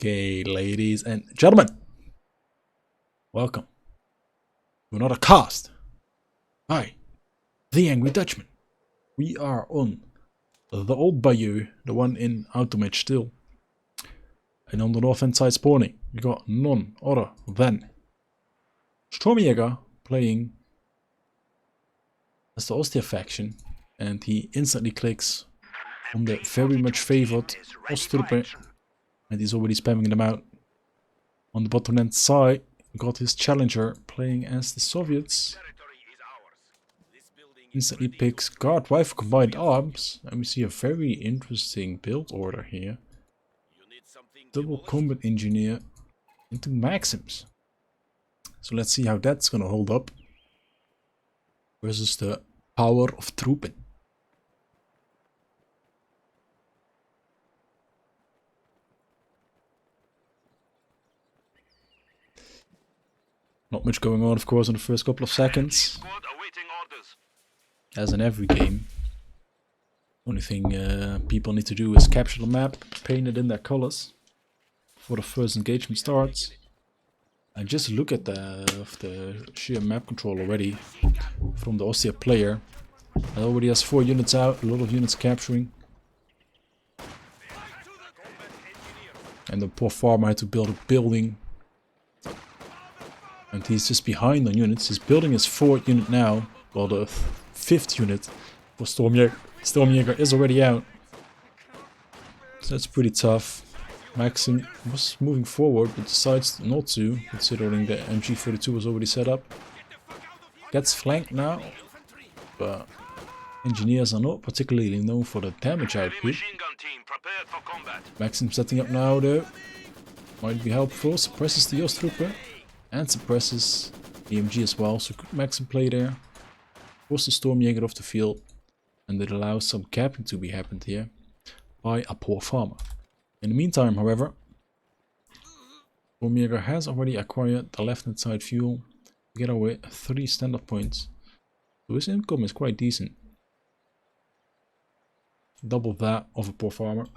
Okay, ladies and gentlemen, welcome to another cast. Hi, the Angry Dutchman. We are on the old bayou, the one in Automatch still. And on the north-hand side spawning, we got none other than Stormjager playing as the OST faction. And he instantly clicks on the very much favored OST, and he's already spamming them out. On the bottom hand side, got his challenger playing as the Soviets. Instantly picks guard rifle combined arms, and we see a very interesting build order here. Double combat engineer into Maxims. So let's see how that's gonna hold up versus the power of Troepen. Not much going on, of course, in the first couple of seconds, as in every game. Only thing people need to do is capture the map, paint it in their colors before the first engagement starts. And just look at the sheer map control already from the Austria player. It already has 4 units out, a lot of units capturing. And the poor farmer had to build a building. And he's just behind on units. He's building his 4th unit now, while the 5th unit for Stormjager is already out. So that's pretty tough. Maxim was moving forward, but decides not to, considering the MG42 was already set up. Gets flanked now, but engineers are not particularly known for the damage output. Maxim setting up now though, might be helpful. Suppresses the Ostrooper and suppresses the MG as well, so good Maxim play there. Force the Stormjager off the field, and it allows some capping to be happened here by a poor farmer. In the meantime, however, Stormjager has already acquired the left-hand side fuel together with 3 standard points, so his income is quite decent. Double that of a poor farmer.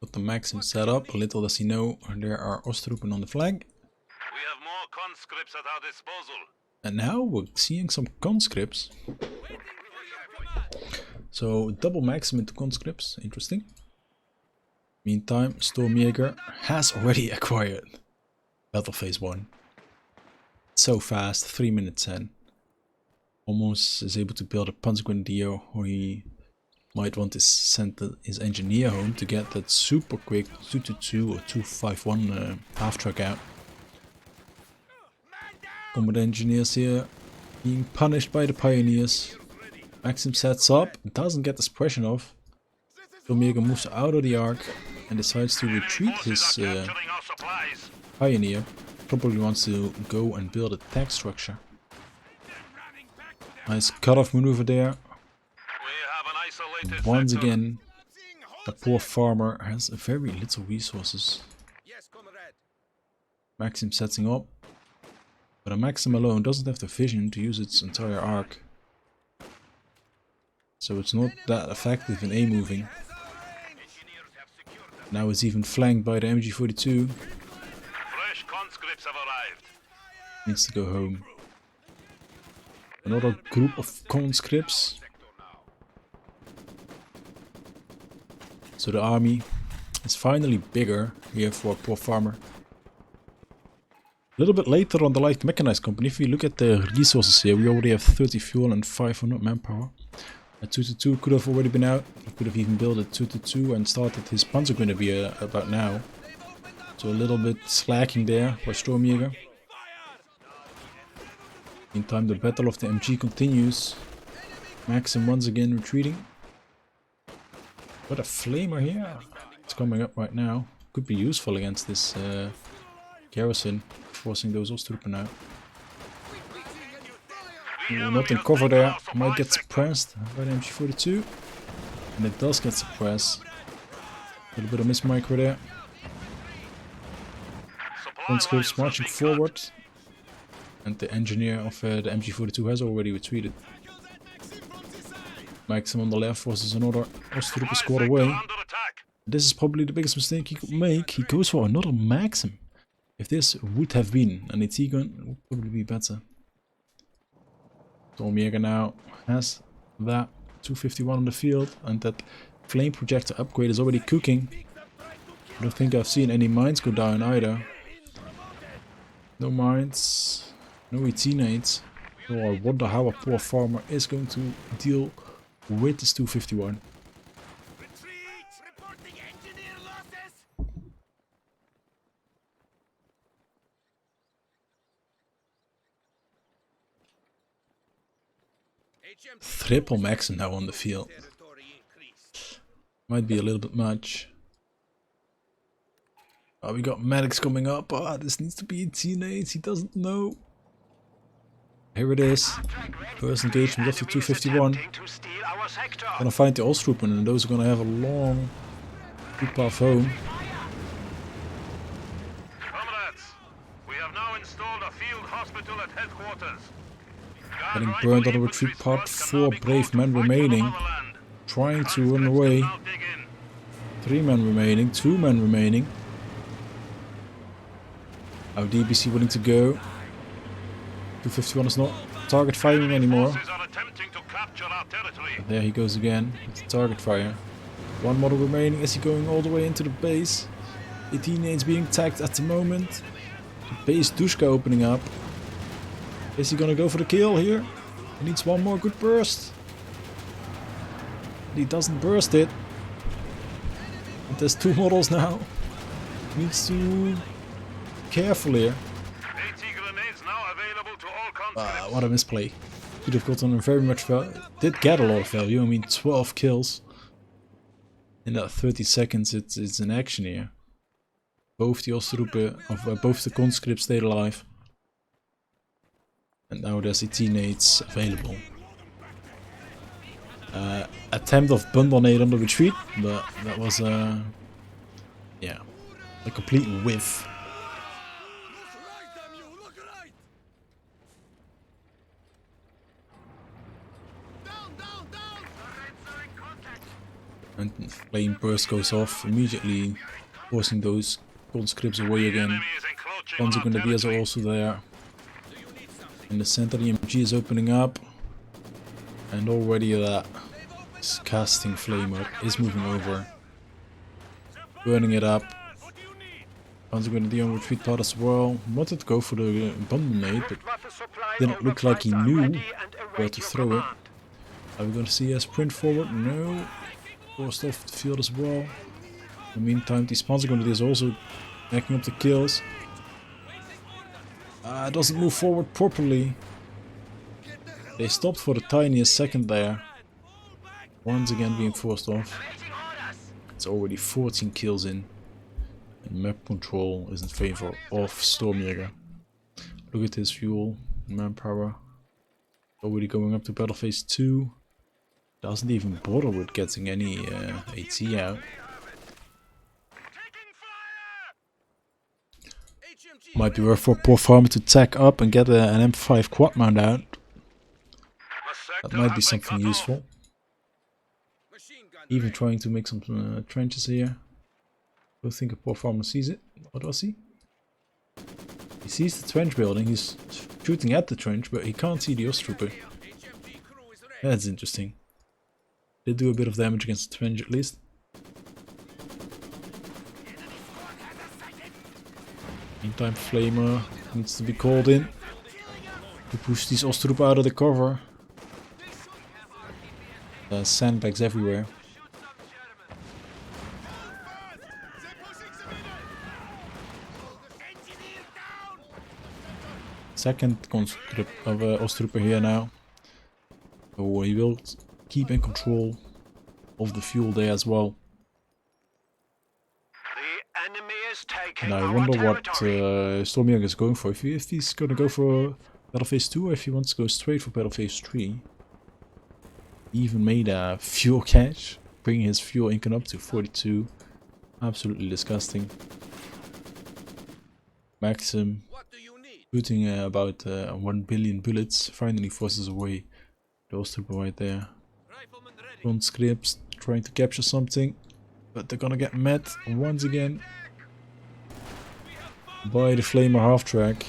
Got the Maxim set up, little does he know there are Ostroopen on the flank. We have more conscripts at our disposal. And now we're seeing some conscripts. So double Maxim into conscripts, interesting. Meantime, Stormjager has already acquired Battle Phase 1. So fast, 3 minutes in. Almost is able to build a Panzergrenadier, or he might want to send his engineer home to get that super quick 222 or 251 half track out. Combat engineers here being punished by the pioneers. Maxim sets up, doesn't get the suppression off. Stormjager moves out of the arc and decides to retreat his pioneer. Probably wants to go and build a tech structure. Nice cutoff maneuver there. Once again, the poor farmer has very little resources. Maxim setting up, but a Maxim alone doesn't have the vision to use its entire arc, so it's not that effective in A-moving. Now it's even flanked by the MG42. Needs to go home. Another group of conscripts. So the army is finally bigger here for a poor farmer. A little bit later on the light mechanized company, if we look at the resources here, we already have 30 fuel and 500 manpower. A 222 could have already been out. He could have even built a 222 and started his Panzergrenadier about now. So a little bit slacking there by Stormjager. Meantime, the battle of the MG continues. Maxim once again retreating. What a flamer here. It's coming up right now. Could be useful against this garrison, forcing those Ostroopen out. Not in cover there. Might get suppressed by the MG42. And it does get suppressed. A little bit of mismicro there. Conscripts marching forward. And the engineer of the MG42 has already retreated. Maxim on the left forces another Osttrooper squad away. This is probably the biggest mistake he could make. He goes for another Maxim. If this would have been an AT gun, it would probably be better. Stormjager now has that 251 on the field, and that flame projector upgrade is already cooking. I don't think I've seen any mines go down either. No mines, no AT nades. So I wonder how a poor farmer is going to deal with this 251. Triple Maxim now on the field. Might be a little bit much. Oh, we got medics coming up. Ah, this needs to be a teenage. He doesn't know. Here it is. First engagement of the 251. Gonna find the Osttrooper, and those are gonna have a long good path home. Comrades, we have now installed a field hospital at headquarters. Getting burned on the retreat part. 4 brave men remaining. Trying to run away. 3 men remaining. 2 men remaining. Our DBC willing to go. 251 is not target firing anymore. There he goes again with the target fire. 1 model remaining. Is he going all the way into the base? 18 nades being tagged at the moment. The base Dushka opening up. Is he gonna go for the kill here? He needs 1 more good burst. He doesn't burst it. And there's 2 models now. Needs to be careful here. What a misplay. Could have gotten very much value. Did get a lot of value. I mean, 12 kills. In that 30 seconds, it's an action here. Both the Osttrooper, both the conscripts stayed alive. And now there's AT nades available. Attempt of bundle nade on the retreat, but that was yeah, a complete whiff. And flame burst goes off immediately, forcing those conscripts away again. Panzer Grenadiers are also there. In the center, the MG is opening up, and already that casting flame up is moving over, burning it up. Panzer Grenadier on retreat part as well. Wanted to go for the bundle nade, but didn't look like he knew where to throw it. Are we going to see a sprint forward? No. Forced off the field as well. In the meantime, these Panzer Grenadiers also backing up the kills. Doesn't move forward properly. They stopped for the tiniest second there. Once again being forced off. It's already 14 kills in. And map control is in favor of Stormjager. Look at his fuel, manpower. Already going up to battle phase 2. Doesn't even bother with getting any AT out. Might be worth for a poor farmer to tack up and get an M5 quad mount out. That might be something useful. Even trying to make some trenches here. Don't think a poor farmer sees it. What does he? He sees the trench building. He's shooting at the trench, but he can't see the Osttrooper. That's interesting. Did do a bit of damage against the trench at least. Meantime, Flamer needs to be called in to push these Osttrooper out of the cover. Sandbags everywhere. Second conscript of Osttrooper here now. So he will keep in control of the fuel there as well. And I wonder what Stormjager is going for. If he's going to go for Battle Phase 2 or if he wants to go straight for Battle Phase 3. He even made a fuel cache, bringing his fuel income up to 42. Absolutely disgusting. Maxim shooting about 1 billion bullets. Finally forces away those two right there. Conscripts trying to capture something, but they're gonna get met once again by the Flamer half-track.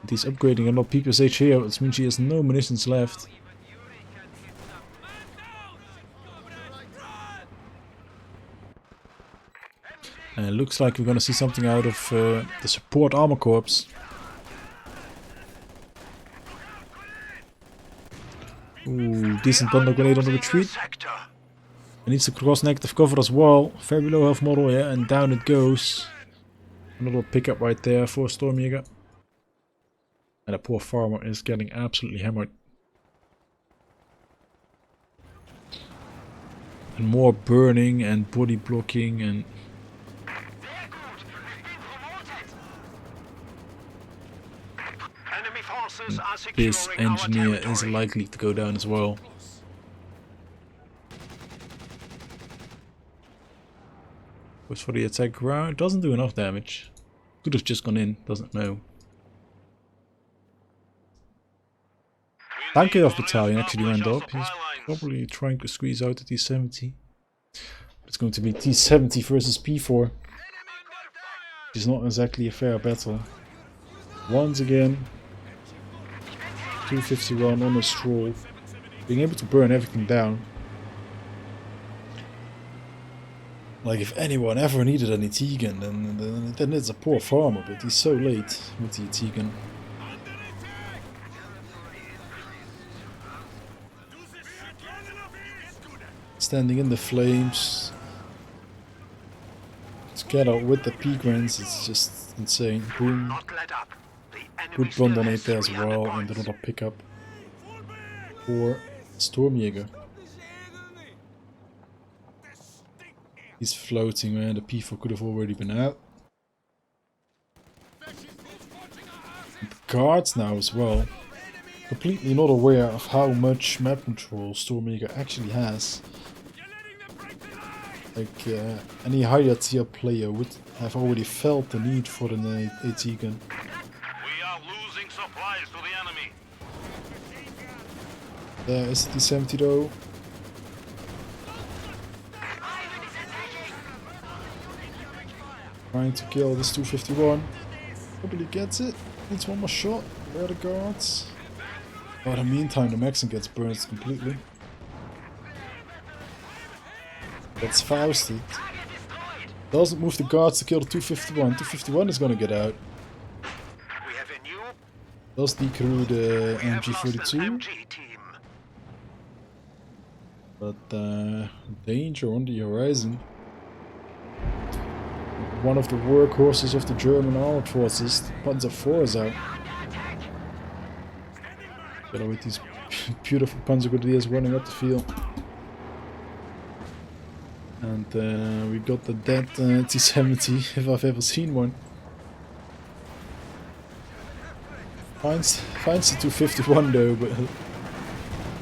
He's upgrading a lot of PPSH here, which means he has no munitions left. And it looks like we're gonna see something out of the support armor corps. Ooh, decent bundle grenade on the retreat. It needs to cross negative cover as well. Very low health model, yeah, and down it goes. Another pickup right there for Stormjager. And the poor farmer is getting absolutely hammered. And more burning and body blocking and... This engineer is likely to go down as well. Goes for the attack ground. Doesn't do enough damage. Could have just gone in. Doesn't know. Tankov battalion actually went up. He's probably trying to squeeze out the T-70. It's going to be T-70 versus P4. It's not exactly a fair battle. Once again, 251 on a stroll. Being able to burn everything down. Like if anyone ever needed an ET gun, then it's a poor farmer, but he's so late with the ET gun. Standing in the flames. Together with the P-grants, it's just insane. Boom. Good bundle grenade there as well, and another pickup for Stormjager. He's floating, man. The P4 could have already been out. And the guards now as well. Completely not aware of how much map control Stormjager actually has. Like any higher tier player would have already felt the need for an AT gun. We are losing supplies to the enemy. There is the T-70 though. Trying to kill this 251. Probably gets it. Needs one more shot. Where are the guards? But in the meantime, the Maxim gets burned completely. Gets Fausted. Doesn't move the guards to kill the 251. 251 is gonna get out. Does decrew the MG42. But danger on the horizon. One of the workhorses of the German armored forces, the Panzer IV, is out. Together with these beautiful Panzer Grenadiers running up the field. And we got the dead T-70, if I've ever seen one. Finds the 251 though, but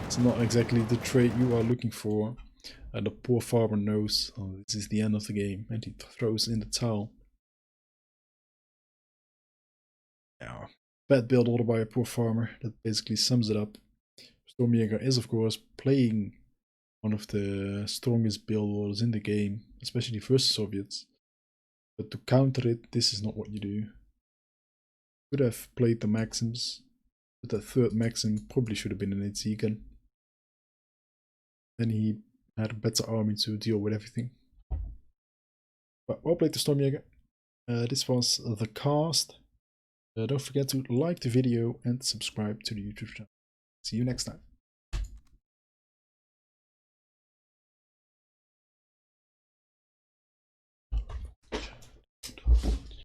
it's not exactly the trait you are looking for. And the poor farmer knows this is the end of the game, and he throws in the towel. Yeah, bad build order by a poor farmer. That basically sums it up. Stormjager is of course playing one of the strongest build orders in the game, especially versus Soviets. But to counter it, this is not what you do. Could have played the Maxims, but the third Maxim probably should have been an AT gun. Then he had a better army to deal with everything. But well played to Stormjager. This was the cast. Don't forget to like the video and subscribe to the YouTube channel. See you next time.